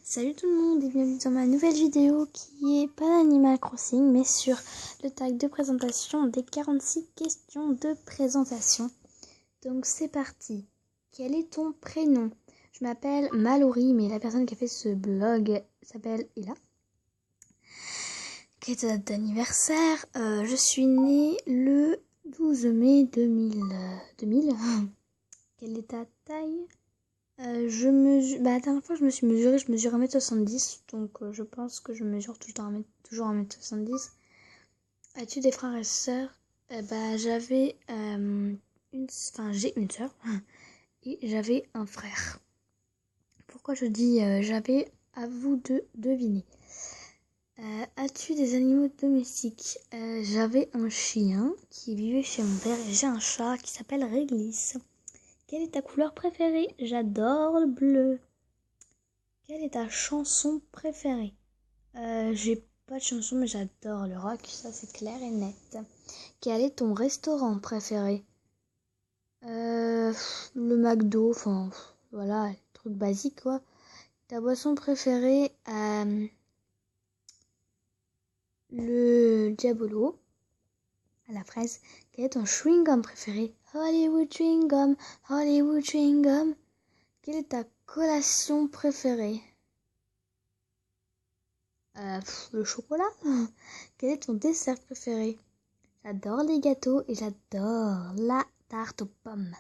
Salut tout le monde et bienvenue dans ma nouvelle vidéo qui est pas d'Animal Crossing mais sur le tag de présentation des 46 questions de présentation. Donc c'est parti. Quel est ton prénom? Je m'appelle Mallory mais la personne qui a fait ce blog s'appelle Ella. Quelle est ta date d'anniversaire? Je suis née le 12 mai 2000. Quelle est ta taille? Je mesure. La dernière fois je me suis mesurée, je mesure 1m70, donc je pense que je mesure tout le temps toujours 1m70. As-tu des frères et sœurs? J'avais j'ai une sœur et j'avais un frère. Pourquoi je dis j'avais? À vous de deviner. As-tu des animaux domestiques? J'avais un chien qui vivait chez mon père et j'ai un chat qui s'appelle Réglisse. Quelle est ta couleur préférée? J'adore le bleu. Quelle est ta chanson préférée? J'ai pas de chanson mais j'adore le rock, ça c'est clair et net. Quel est ton restaurant préféré? Le McDo, enfin voilà, truc basique quoi. Ta boisson préférée? Le Diabolo à la fraise. Quel est ton chewing-gum préféré? Hollywood chewing gum, Hollywood chewing gum. Quelle est ta collation préférée? Le chocolat. Quel est ton dessert préféré? J'adore les gâteaux et j'adore la tarte aux pommes.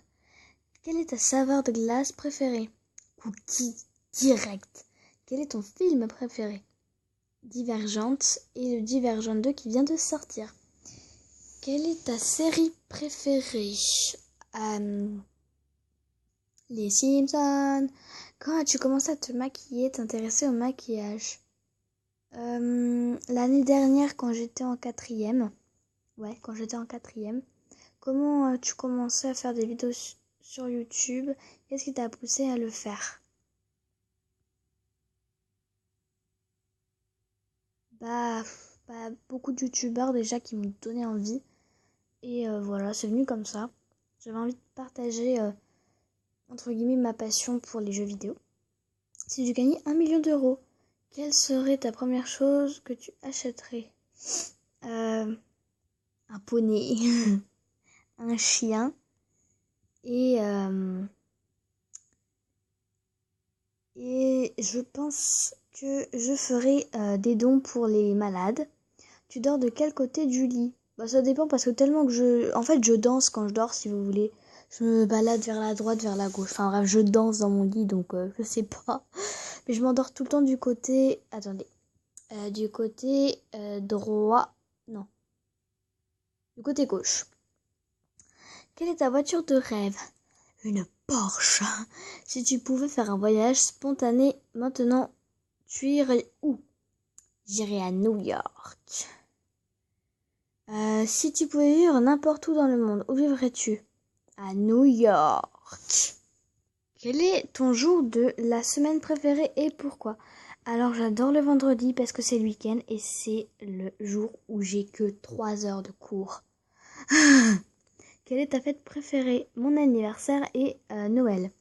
Quelle est ta saveur de glace préférée? Cookie direct. Quel est ton film préféré? Divergente et le Divergente 2 qui vient de sortir. Quelle est ta série préférée? Les Simpsons. Quand as-tu commencé à te maquiller, t'intéresser au maquillage? L'année dernière quand j'étais en quatrième. Ouais, quand j'étais en quatrième. Comment as-tu commencé à faire des vidéos sur YouTube? Qu'est-ce qui t'a poussé à le faire? Beaucoup de youtubeurs déjà qui m'ont donné envie. Et voilà, c'est venu comme ça. J'avais envie de partager, entre guillemets, ma passion pour les jeux vidéo. Si tu gagnais 1 million d'euros, quelle serait ta première chose que tu achèterais? Un poney, un chien et je pense que je ferai des dons pour les malades. Tu dors de quel côté du lit? Ça dépend parce que tellement que en fait, je danse quand je dors, si vous voulez. Je me balade vers la droite, vers la gauche. Enfin bref, je danse dans mon lit, donc je sais pas. Mais je m'endors tout le temps du côté... Attendez. Du côté droit. Non. Du côté gauche. Quelle est ta voiture de rêve? Une Porsche. Si tu pouvais faire un voyage spontané maintenant, tu irais où? J'irais à New York. Si tu pouvais vivre n'importe où dans le monde, où vivrais-tu? À New York. Quel est ton jour de la semaine préféré et pourquoi? Alors j'adore le vendredi parce que c'est le week-end et c'est le jour où j'ai que 3 heures de cours. Quelle est ta fête préférée? Mon anniversaire et Noël.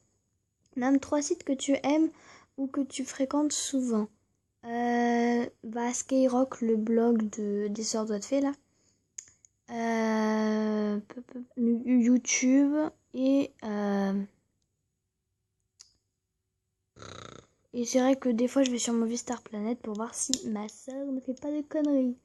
Nomme 3 sites que tu aimes ou que tu fréquentes souvent. Skyrock, le blog des Sœurs Doigts de Fée là. YouTube et c'est vrai que des fois je vais sur Movistar Planet pour voir si ma sœur ne fait pas de conneries.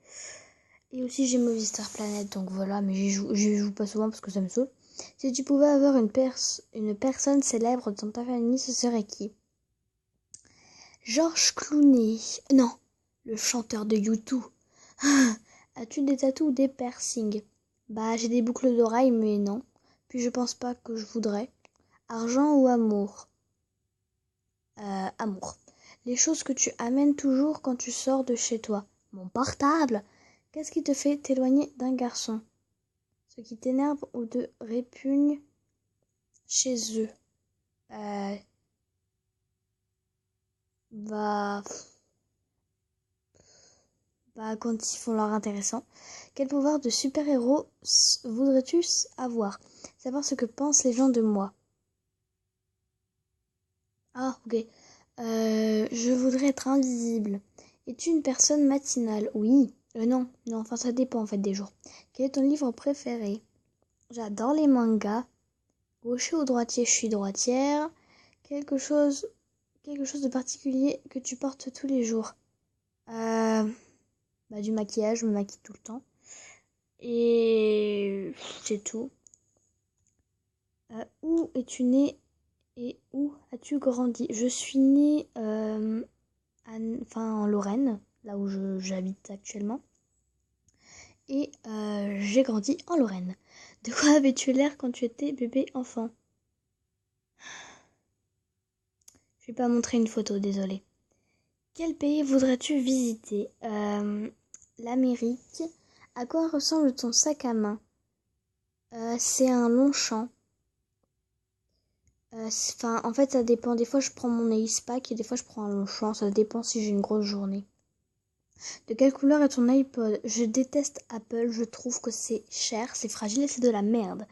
Et aussi j'ai Movistar Planet, donc voilà, mais j'y joue pas souvent parce que ça me saoule. Si tu pouvais avoir une personne célèbre dans ta famille, ce serait qui? George Clooney. Non, le chanteur de U2. As-tu des tatous ou des piercings? J'ai des boucles d'oreilles, mais non. Puis je pense pas que je voudrais. Argent ou amour? Amour. Les choses que tu amènes toujours quand tu sors de chez toi. Mon portable. Qu'est-ce qui te fait t'éloigner d'un garçon? Ce qui t'énerve ou te répugne chez eux. Quand ils font leur intéressant. Quel pouvoir de super-héros voudrais-tu avoir? Savoir ce que pensent les gens de moi. Ah, ok. Je voudrais être invisible. Es-tu une personne matinale? Oui. Non, enfin ça dépend en fait des jours. Quel est ton livre préféré? J'adore les mangas. Gaucher ou droitier? Je suis droitière. Quelque chose de particulier que tu portes tous les jours? Du maquillage, je me maquille tout le temps. Et c'est tout. Où es-tu né et où as-tu grandi? Je suis née en Lorraine, là où j'habite actuellement. Et j'ai grandi en Lorraine. De quoi avais-tu l'air quand tu étais bébé enfant? Je vais pas montrer une photo, désolée. Quel pays voudrais-tu visiter? L'Amérique. À quoi ressemble ton sac à main? C'est un long champ. En fait, ça dépend. Des fois, je prends mon ace pack et des fois, je prends un long champ. Ça dépend si j'ai une grosse journée. De quelle couleur est ton iPod? Je déteste Apple. Je trouve que c'est cher, c'est fragile et c'est de la merde.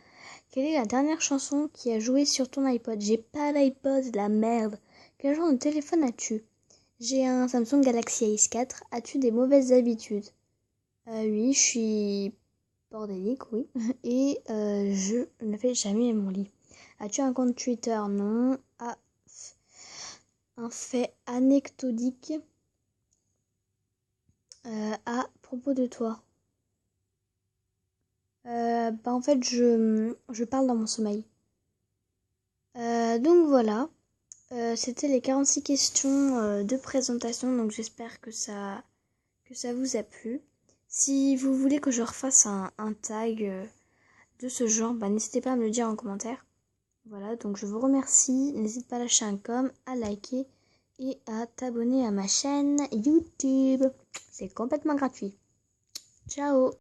Quelle est la dernière chanson qui a joué sur ton iPod? J'ai pas d'iPod, de la merde. Quel genre de téléphone as-tu? J'ai un Samsung Galaxy Ace 4. As-tu des mauvaises habitudes? Oui, je suis bordélique, oui. Et je ne fais jamais mon lit. As-tu un compte Twitter? Non. Ah, un fait anecdotique à propos de toi. En fait, je parle dans mon sommeil. Donc voilà. C'était les 46 questions de présentation. Donc j'espère que ça vous a plu. Si vous voulez que je refasse un tag de ce genre, n'hésitez pas à me le dire en commentaire. Voilà, donc je vous remercie. N'hésite pas à lâcher un com, à liker et à t'abonner à ma chaîne YouTube. C'est complètement gratuit. Ciao!